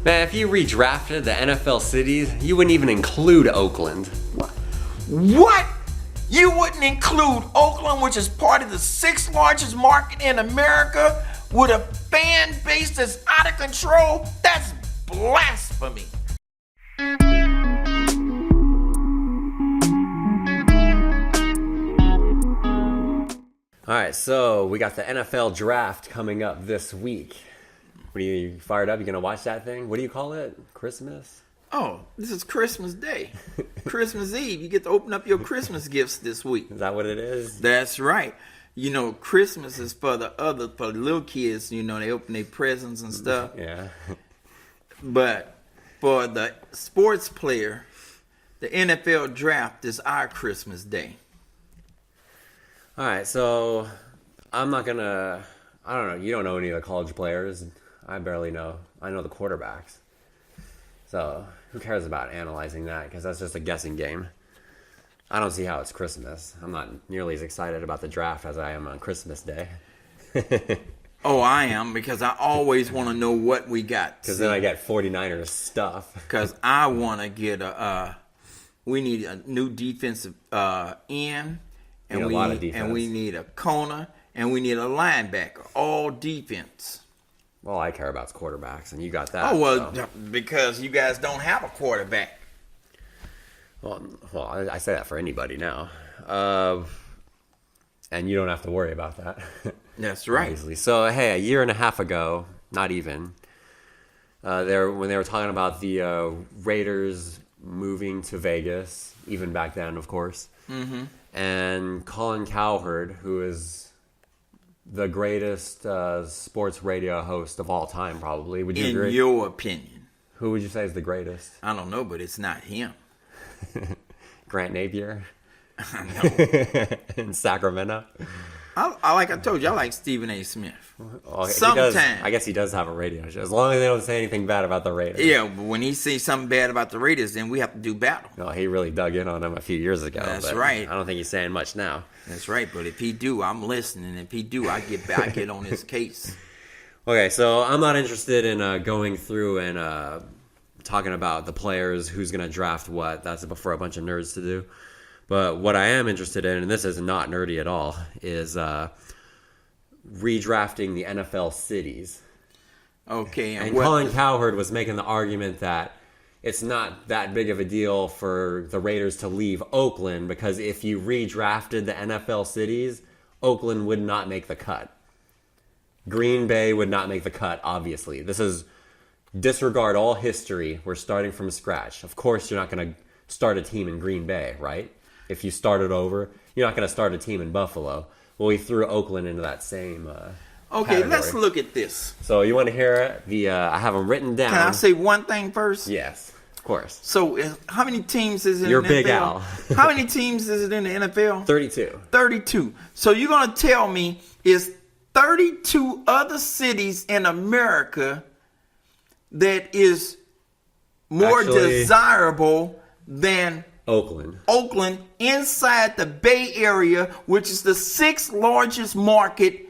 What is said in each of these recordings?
Man, if you redrafted the NFL cities, you wouldn't even include Oakland. What? You wouldn't include Oakland, which is part of the 6th largest market in America, with a fan base that's out of control? That's blasphemy. Alright, so we got the NFL draft coming up this week. What are you fired up? You gonna watch that thing? What do you call it? Christmas? Oh, this is Christmas Day. Christmas Eve. You get to open up your Christmas gifts this week. Is that what it is? That's right. You know, Christmas is for the little kids. You know, they open their presents and stuff. Yeah. But for the sports player, the NFL draft is our Christmas Day. Alright, so I don't know, you don't know any of the college players. I barely know. I know the quarterbacks. So who cares about analyzing that? Because that's just a guessing game. I don't see how it's Christmas. I'm not nearly as excited about the draft as I am on Christmas Day. Oh, I am, because I always want to know what we got. Because then I get 49ers stuff. Because I want to get we need a new defensive end. And we need a corner, and we need a linebacker. All defense. All I care about is quarterbacks, and you got that. Oh, well, so. Because you guys don't have a quarterback. Well, I say that for anybody now. And you don't have to worry about that. That's right. Obviously. So, hey, a year and a half ago, not even, when they were talking about the Raiders moving to Vegas, even back then, of course, and Colin Cowherd, who is the greatest sports radio host of all time, probably. Would you agree? In your opinion. Who would you say is the greatest? I don't know, but it's not him. Grant Napier? No. In Sacramento? Like I told you, I like Stephen A. Smith. Well, Sometimes. I guess he does have a radio show. As long as they don't say anything bad about the Raiders. Yeah, but when he says something bad about the Raiders, then we have to do battle. No, he really dug in on them a few years ago. That's right. I don't think he's saying much now. That's right, but if he do, I'm listening. If he do, I get on his case. Okay, so I'm not interested in going through and talking about the players, who's going to draft what. That's for a bunch of nerds to do. But what I am interested in, and this is not nerdy at all, is redrafting the NFL cities. Okay. And Colin Cowherd was making the argument that it's not that big of a deal for the Raiders to leave Oakland, because if you redrafted the NFL cities, Oakland would not make the cut. Green Bay would not make the cut, obviously. This is disregard all history. We're starting from scratch. Of course, you're not going to start a team in Green Bay, right? If you started over, you're not going to start a team in Buffalo. Well, we threw Oakland into that same Okay, category. let's look at this. So you want to hear I have them written down. Can I say one thing first? Yes, of course. So how many teams is it You're in the NFL? Big Al. How many teams is it in the NFL? 32. 32. So you're going to tell me is 32 other cities in America that is more desirable than Oakland inside the Bay Area, which is the 6th largest market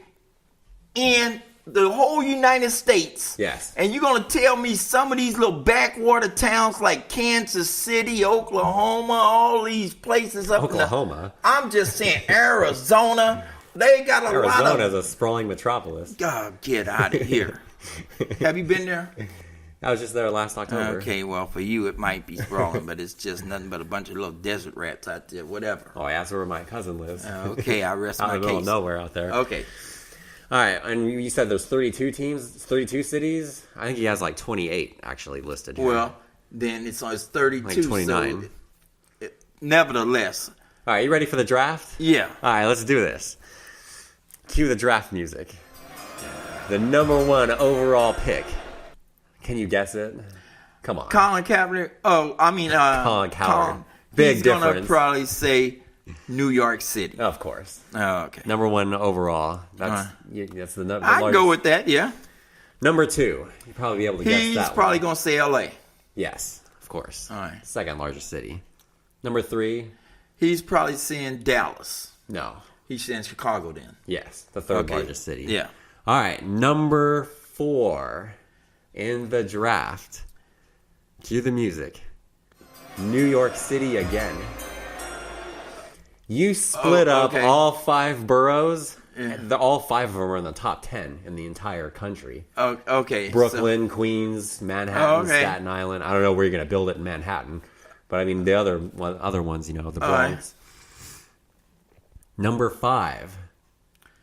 in the whole United States. Yes. And you're going to tell me some of these little backwater towns like Kansas City, Oklahoma, all these places up Oklahoma? I'm just saying Arizona. They got a lot of... Arizona is a sprawling metropolis. God, get out of here. Have you been there? I was just there last October. Okay, well, for you it might be sprawling, but it's just nothing but a bunch of little desert rats out there, whatever. Oh, yeah, that's where my cousin lives. Okay, I rest my case. Out in the middle of nowhere out there. Okay. All right, and you said there's 32 teams, 32 cities? I think he has like 28 actually listed here. Well, then it's 32. Like 29. So nevertheless. All right, you ready for the draft? Yeah. All right, let's do this. Cue the draft music. The number 1 overall pick. Can you guess it? Come on. Colin Cowherd. Colin Cowherd. Big he's difference. He's going to probably say New York City. Of course. Oh, okay. Number 1 overall. That's the number. I can go with that, yeah. Number 2. You'll probably be able to guess that. He's probably going to say L.A. Yes, of course. All right. 2nd largest city. Number 3. He's probably saying Dallas. No. He's saying Chicago then. Yes, the 3rd largest city. Yeah. All right, number 4. in the draft. Cue the music. New York City again. You split up all 5 boroughs. Yeah. All 5 of them are in the top 10 in the entire country. Okay. Brooklyn, Queens, Manhattan, Staten Island. I don't know where you're going to build it in Manhattan. But I mean, the other ones, the Bronx. Number 5.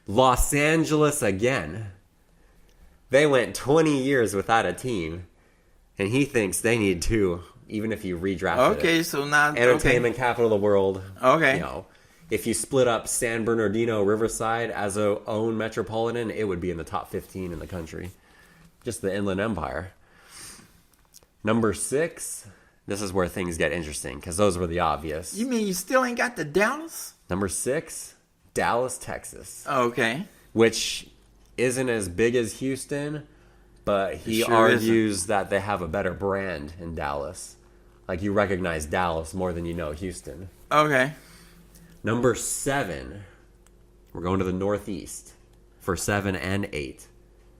Los Angeles again. They went 20 years without a team. And he thinks they need 2, even if you redrafted it. Okay, so now... Entertainment capital of the world. Okay. If you split up San Bernardino, Riverside as a own metropolitan, it would be in the top 15 in the country. Just the Inland Empire. Number 6, this is where things get interesting, because those were the obvious. You mean you still ain't got the Dallas? Number 6, Dallas, Texas. Okay. Which isn't as big as Houston, but he argues that they have a better brand in Dallas. Like, you recognize Dallas more than you know Houston. Okay. Number 7, we're going to the Northeast for 7 and 8.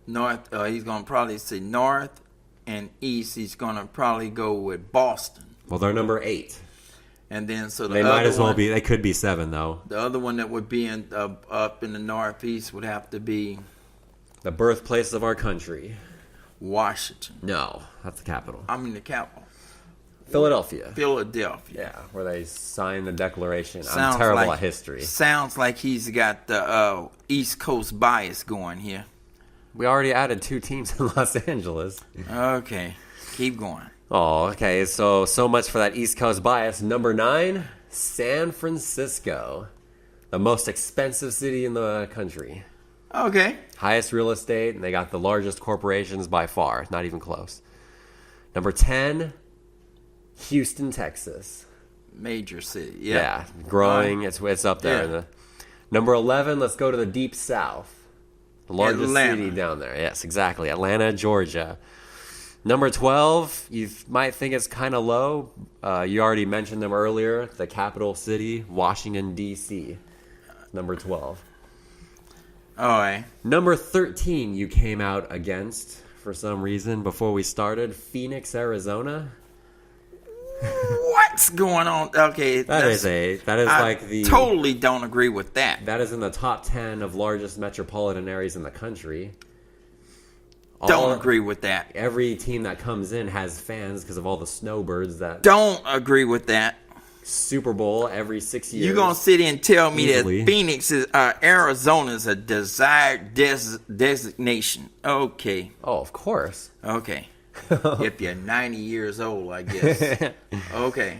North, he's going to probably say North and East. He's going to probably go with Boston. Well, they're number 8. And then so they might as well be. They could be 7 though. The other one that would be up in the Northeast would have to be the birthplace of our country, Washington. No, that's the capital. I mean the capital. Philadelphia. Yeah, where they signed the Declaration. I'm terrible at history. Sounds like he's got the East Coast bias going here. We already added 2 teams in Los Angeles. Okay, keep going. Oh, okay. So much for that East Coast bias. Number 9, San Francisco, the most expensive city in the country. Okay. Highest real estate, and they got the largest corporations by far. Not even close. Number 10. Houston, Texas. Major city. Yeah, growing. It's up there. Yeah. Number 11, let's go to the deep south. The largest city down there. Yes, exactly. Atlanta, Georgia. Number 12, you might think it's kind of low. You already mentioned them earlier. The capital city, Washington, D.C. Number 12. All right. Number 13, you came out against for some reason before we started. Phoenix, Arizona. What's going on? Okay, I totally don't agree with that. That is in the top 10 of largest metropolitan areas in the country. Don't agree with that. Every team that comes in has fans because of all the snowbirds that. Don't agree with that. Super Bowl every 6 years. You're gonna sit here and tell me that Phoenix is Arizona is a desired designation? Okay. Oh, of course. Okay. If you're 90 years old, I guess. Okay.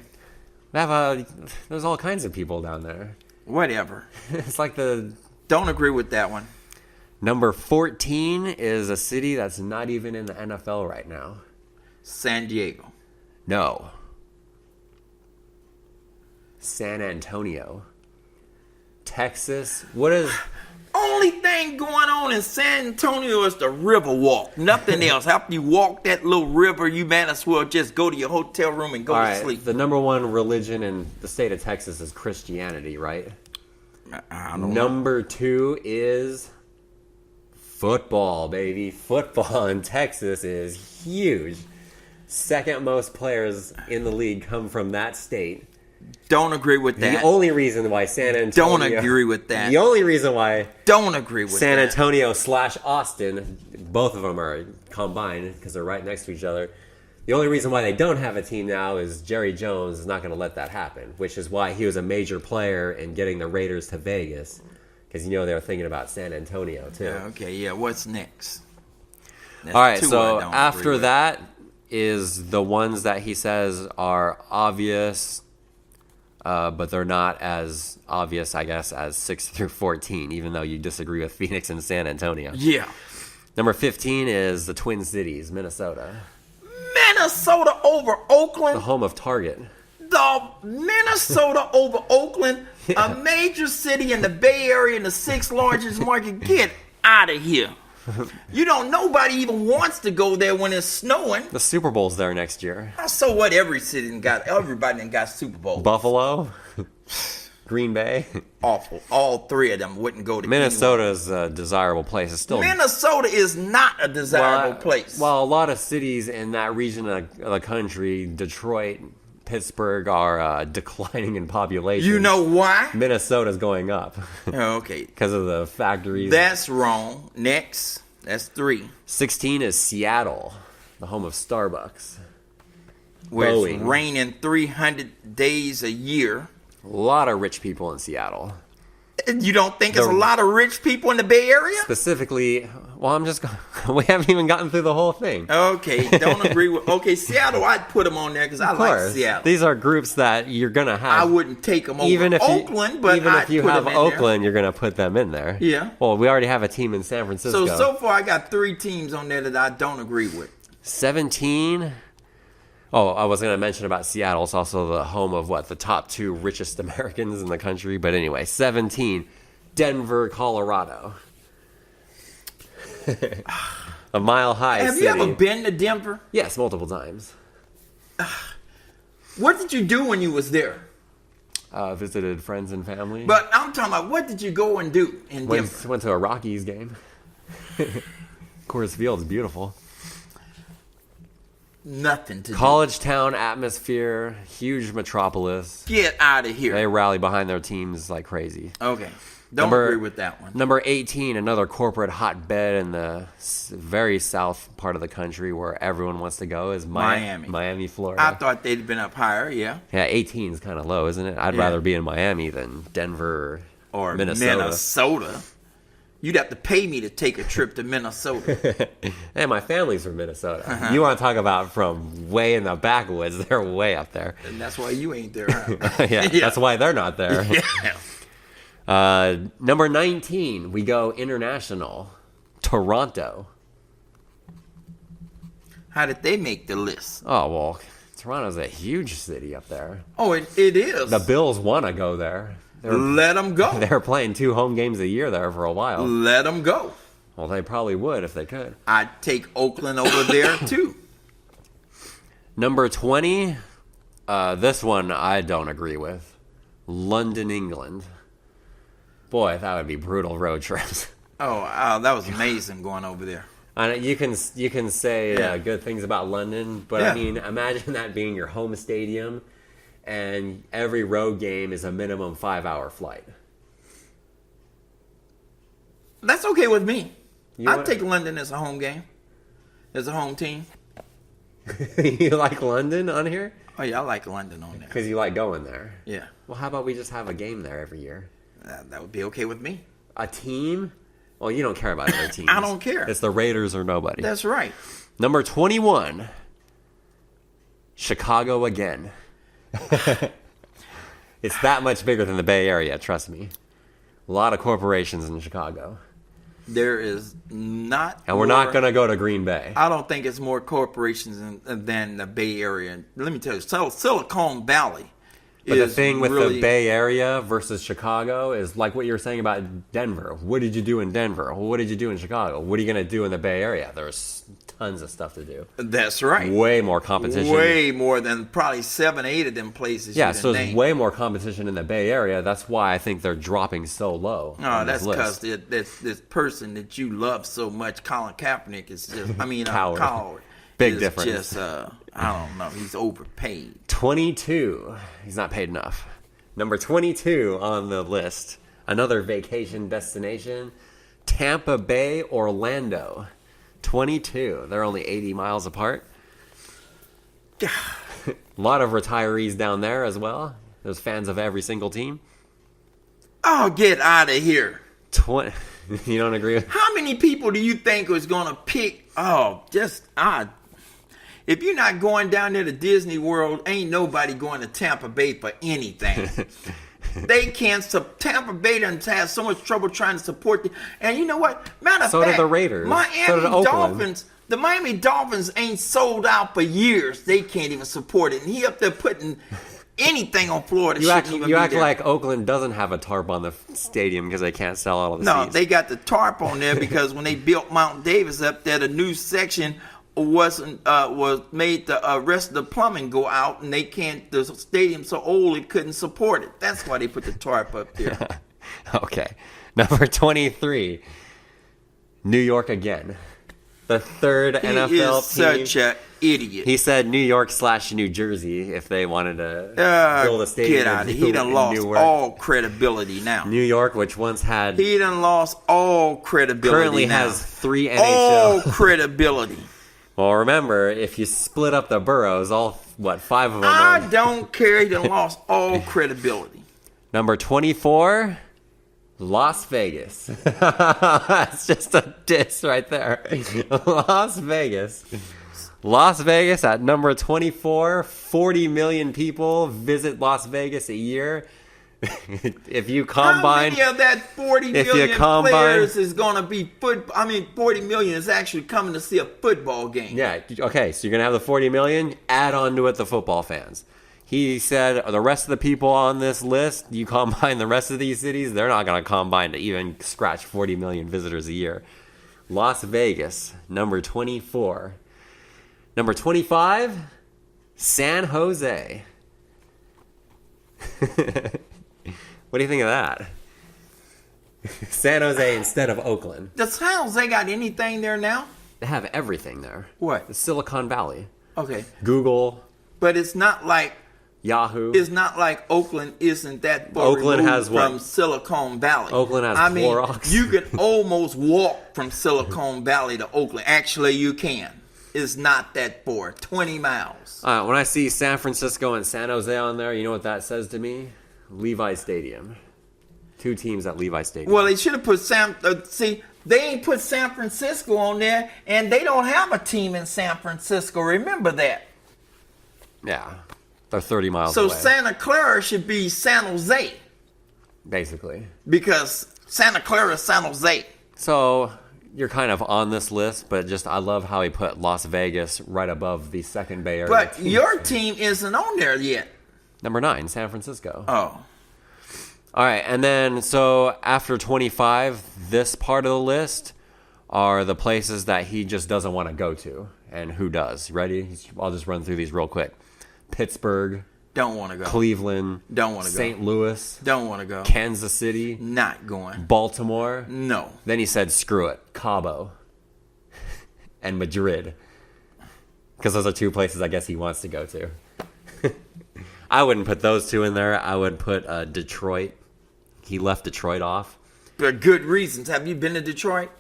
There's all kinds of people down there. Whatever. It's like Don't agree with that one. Number 14 is a city that's not even in the NFL right now. San Diego. No. San Antonio. Texas. What is... Only thing going on in San Antonio is the river walk. Nothing else. After you walk that little river, you might as well just go to your hotel room and go to sleep. The number 1 religion in the state of Texas is Christianity, right? I don't know. Number 2 is football, baby. Football in Texas is huge. Second most players in the league come from that state. Don't agree with that. The only reason why San Antonio... Don't agree with that. The only reason why... Don't agree with San Antonio / Austin, both of them are combined because they're right next to each other. The only reason why they don't have a team now is Jerry Jones is not going to let that happen, which is why he was a major player in getting the Raiders to Vegas because they were thinking about San Antonio too. Okay, what's next? All right, so after that is the ones that he says are obvious... but they're not as obvious, I guess, as 6 through 14, even though you disagree with Phoenix and San Antonio. Yeah. Number 15 is the Twin Cities, Minnesota. Minnesota over Oakland. The home of Target. The Minnesota over Oakland, a major city in the Bay Area and the 6th largest market. Get out of here. Nobody even wants to go there when it's snowing. The Super Bowl's there next year. So what? Everybody got Super Bowl. Buffalo? Green Bay. Awful. All three of them wouldn't go to Minnesota's a desirable place. It's still Minnesota is not a desirable place. Well, a lot of cities in that region of the country, Detroit, Pittsburgh, are declining in population. You know why? Minnesota's going up. Okay. Because of the factories. That's wrong. Next. That's 3. 16 is Seattle, the home of Starbucks. Where it's raining 300 days a year. A lot of rich people in Seattle. You don't think there's a lot of rich people in the Bay Area? Specifically, well, we haven't even gotten through the whole thing. Okay, don't agree with... Okay, Seattle, I'd put them on there because I like Seattle. These are groups that you're going to have. I wouldn't take them over Oakland, but even if you have Oakland, there. you're going to put them in there. Yeah. Well, we already have a team in San Francisco. So far I got 3 teams on there that I don't agree with. 17... Oh, I was going to mention about Seattle. It's also the home of, the top 2 richest Americans in the country. But anyway, 17, Denver, Colorado. A mile-high city. Have you ever been to Denver? Yes, multiple times. What did you do when you was there? Visited friends and family. But I'm talking about, what did you go and do in Denver? Went to a Rockies game. Coors Field's beautiful. Nothing to College town atmosphere, huge metropolis. Get out of here. They rally behind their teams like crazy. Okay. Don't agree with that one. Number 18, another corporate hotbed in the very south part of the country where everyone wants to go is Miami, Florida. I thought they'd been up higher, yeah. Yeah, 18 is kind of low, isn't it? I'd rather be in Miami than Denver or Minnesota. You'd have to pay me to take a trip to Minnesota. Hey, my family's from Minnesota. You want to talk about from way in the backwoods? They're way up there. And that's why you ain't there, huh? Yeah, that's why they're not there. Yeah. Number 19, we go international. Toronto. How did they make the list? Oh, well, Toronto's a huge city up there. Oh, it is. The Bills want to go there. Let them go. They were playing 2 home games a year there for a while. Let them go. Well, they probably would if they could. I'd take Oakland over there, too. Number 20, this one I don't agree with. London, England. Boy, that would be brutal road trips. Oh, that was amazing going over there. You can say good things about London, but I mean, imagine that being your home stadium. And every road game is a minimum 5-hour flight. That's okay with me. I'd take London as a home game, as a home team. You like London on here? Oh, yeah, I like London on there. Because you like going there. Yeah. Well, how about we just have a game there every year? That would be okay with me. A team? Well, you don't care about other teams. I don't care. It's the Raiders or nobody. That's right. Number 21, Chicago again. It's that much bigger than the Bay Area, trust me. A lot of corporations in Chicago. There is not. And we're not going to go to Green Bay. I don't think it's more corporations than the Bay Area. Let me tell you, Silicon Valley. But the thing with the Bay Area versus Chicago is like what you were saying about Denver. What did you do in Denver? What did you do in Chicago? What are you going to do in the Bay Area? There's tons of stuff to do. That's right. Way more competition. Way more than probably 7, 8 of them places. Yeah, so there's way more competition in the Bay Area. That's why I think they're dropping so low. No, that's because this person that you love so much, Colin Kaepernick, is just, Cowherd. Big difference. Just, I don't know. He's overpaid. 22. He's not paid enough. Number 22 on the list. Another vacation destination. Tampa Bay, Orlando. 22. They're only 80 miles apart. A lot of retirees down there as well. There's fans of every single team. Oh, get out of here. 20. You don't agree with? How many people do you think was going to pick? If you're not going down there to Disney World, ain't nobody going to Tampa Bay for anything. They can't. Tampa Bay doesn't have so much trouble trying to support them. And you know what? Matter of fact, so do the Raiders. The Miami Dolphins ain't sold out for years. They can't even support it. And he up there putting anything on Florida. You act like Oakland doesn't have a tarp on the stadium because they can't sell all of the seats. No, they got the tarp on there because when they built Mount Davis up there, the new section was made the rest of the plumbing go out, and the stadium's so old it couldn't support it. That's why they put the tarp up there. Okay. Number 23, New York again. The third NFL He is team. such an idiot. He said New York/New Jersey if they wanted to build a stadium. Get out of here. He done in lost Newark. all credibility now. New York, which once had He done lost all credibility currently now. has 3 NHL. All credibility. Well, remember, if you split up the boroughs, 5 of them I are... don't care. He done lost all credibility. Number 24, Las Vegas. That's just a diss right there. Las Vegas. Las Vegas at number 24. 40 million people visit Las Vegas a year. If you combine... How many of that 40 million players is going to be 40 million is actually coming to see a football game. Yeah, okay, so you're going to have the 40 million, add on to it the football fans. He said the rest of the people on this list, you combine the rest of these cities, they're not going to combine to even scratch 40 million visitors a year. Las Vegas, number 24. Number 25, San Jose. What do you think of that? San Jose instead of Oakland. Does San Jose got anything there now? They have everything there. What? The Silicon Valley. Okay. Google, But it's not like Yahoo. It's not like Oakland isn't that far Oakland removed has what? from Silicon Valley. Oakland has Clorox. You could almost walk from Silicon Valley to Oakland. Actually, you can. It's not that far. 20 miles. When I see San Francisco and San Jose on there, you know what that says to me? Levi Stadium. 2 teams at Levi Stadium. Well, they should have put they ain't put San Francisco on there, and they don't have a team in San Francisco. Remember that. Yeah. They're 30 miles So away. Santa Clara should be San Jose. Basically. Because Santa Clara is San Jose. So you're kind of on this list, but just I love how he put Las Vegas right above the second Bay Area. But team. your team isn't on there yet. Number 9, San Francisco. Oh. All right, and then so after 25, this part of the list are the places that he just doesn't want to go to, and who does. Ready? I'll just run through these real quick. Pittsburgh. Don't want to go. Cleveland. Don't want to go. St. Louis. Don't want to go. Kansas City. Not going. Baltimore. No. Then he said, screw it. Cabo. And Madrid. Because those are 2 places I guess he wants to go to. I wouldn't put those 2 in there. I would put Detroit. He left Detroit off. For good reasons. Have you been to Detroit?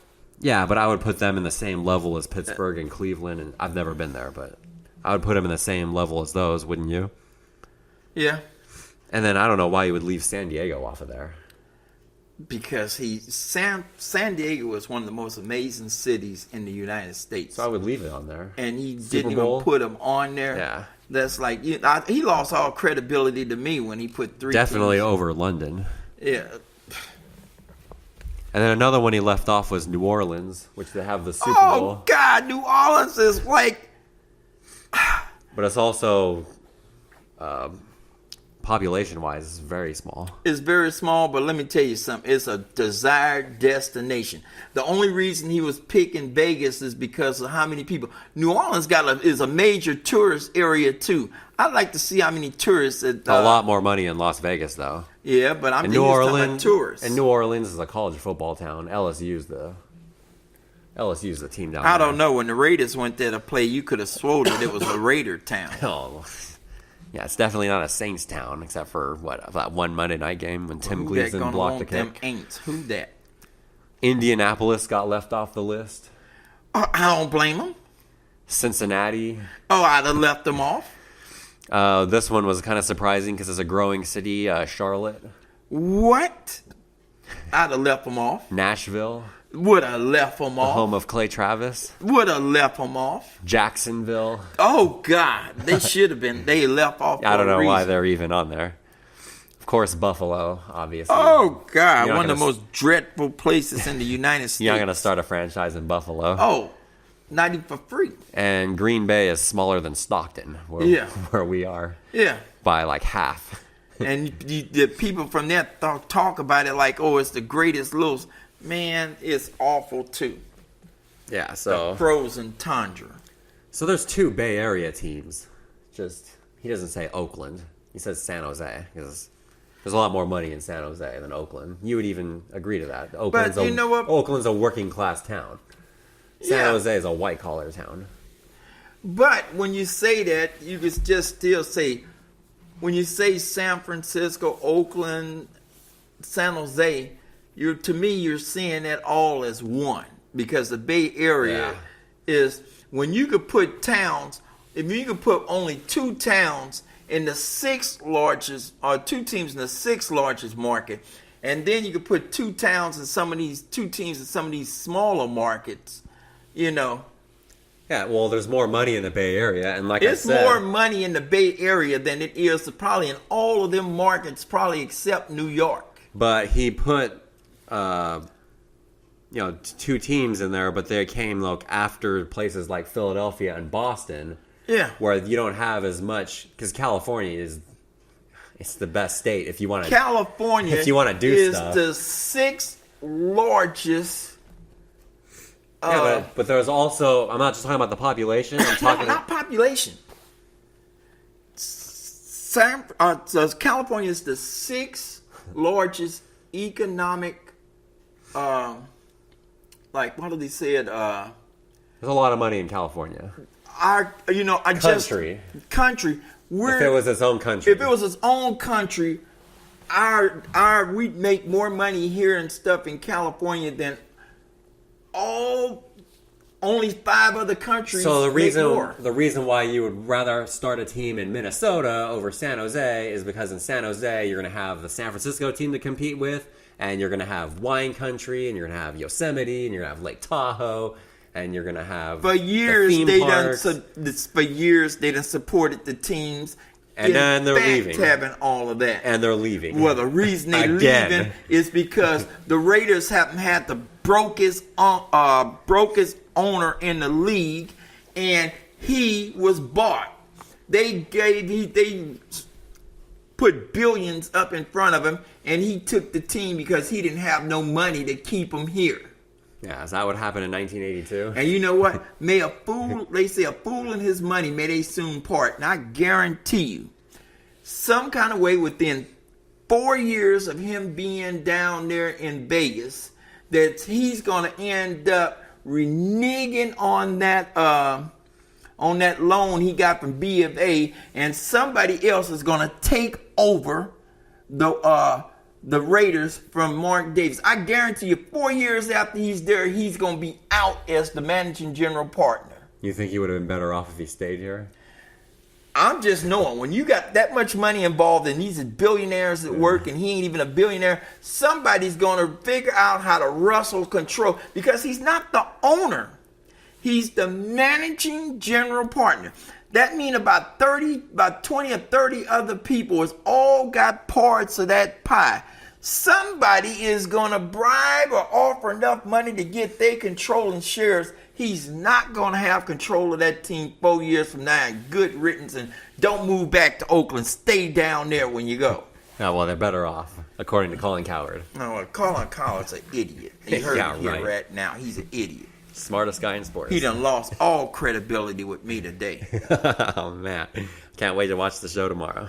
Yeah, but I would put them in the same level as Pittsburgh and Cleveland. And I've never been there, but I would put them in the same level as those, wouldn't you? Yeah. And then I don't know why you would leave San Diego off of there. Because San Diego is one of the most amazing cities in the United States. So I would leave it on there. And he Super didn't Bowl. even put them on there. Yeah. That's like, he lost all credibility to me when he put 3 Definitely teams. over London. Yeah. And then another one he left off was New Orleans, which they have the Super Oh, Bowl. God. New Orleans is like... But it's also, population-wise, it's very small. It's very small, but let me tell you something. It's a desired destination. The only reason he was picking Vegas is because of how many people. New Orleans is a major tourist area too. I'd like to see how many tourists. A lot more money in Las Vegas, though. Yeah, but I'm And just New talking about Orleans, tourists. and New Orleans is a college football town. LSU's the team down there. I don't know. When the Raiders went there to play, you could have sworn that it was a Raider town. Oh, yeah, it's definitely not a Saints town, except for that one Monday night game when Tim Who that Gleason gonna blocked the want them kick. ain'ts? Who that? Indianapolis got left off the list. I don't blame them. Cincinnati. Oh, I'd have left them off. This one was kind of surprising because it's a growing city. Charlotte. What? I'd have left them off. Nashville. Would have left them The off. home of Clay Travis. Would have left them off. Jacksonville. Oh, God. They should have been. They left off. I don't for a know why reason. they're even on there. Of course, Buffalo, obviously. Oh, God. You're not One of the gonna most dreadful places in the United States. You're not going to start a franchise in Buffalo. Oh, not even for free. And Green Bay is smaller than Stockton, where we are, Yeah. by like half. And the people from there talk about it like, oh, it's the greatest little... Man, it's awful, too. Yeah, so... Frozen tundra. So there's 2 Bay Area teams. Just he doesn't say Oakland. He says San Jose because there's a lot more money in San Jose than Oakland. You would even agree to that. Oakland's you know what? Oakland's a working class town. San Jose is a white collar town. But when you say that, you could just still say, when you say San Francisco, Oakland, San Jose, to me you're seeing that all as one, because the Bay Area is when you could put towns. If you could put only 2 towns in the 6th largest, or 2 teams in the 6th largest market, and then you could put 2 towns in some of these 2 teams in some of these smaller markets, you know. Yeah, well, there's more money in the Bay Area, and like it's I said, more money in the Bay Area than it is probably in all of them markets, probably except New York. But he put, 2 teams in there, but they came after places like Philadelphia and Boston. Yeah, where you don't have as much, because California it's the best state if you want to. California, if you want to do stuff, is the 6th largest. But there's also, I'm not just talking about the population. I'm talking not population. California is the 6th largest economic. What do they say it? There's a lot of money in California. Country. If it was its own country. If it was its own country, we'd make more money here and stuff in California than only 5 other countries. So the reason why you would rather start a team in Minnesota over San Jose is because in San Jose you're going to have the San Francisco team to compete with, and you're going to have wine country, and you're going to have Yosemite, and you're going to have Lake Tahoe. And you're gonna have for years they done supported the teams, and then they're leaving, having all of that, and they're leaving. Well, the reason they're leaving is because the Raiders haven't had the brokest owner in the league, and he was bought. They put billions up in front of him, and he took the team because he didn't have no money to keep him here. Yeah, is that what happened in 1982? And you know what? They say a fool and his money, may they soon part. And I guarantee you, some kind of way within 4 years of him being down there in Vegas, that he's going to end up reneging on that loan he got from B of A, and somebody else is going to take over the Raiders from Mark Davis. I guarantee you 4 years after he's there, he's going to be out as the managing general partner. You think he would have been better off if he stayed here? I'm just knowing, when you got that much money involved and these are billionaires at work and he ain't even a billionaire, somebody's going to figure out how to rustle control, because he's not the owner. He's the managing general partner. That means about 20 or 30 other people has all got parts of that pie. Somebody is going to bribe or offer enough money to get their controlling shares. He's not going to have control of that team 4 years from now. Good riddance, and don't move back to Oakland. Stay down there when you go. Oh, well, they're better off, according to Colin Cowherd. No, Colin Cowherd's an idiot. You heard him here right now. He's an idiot. Smartest guy in sports. He done lost all credibility with me today. Oh, man. Can't wait to watch the show tomorrow.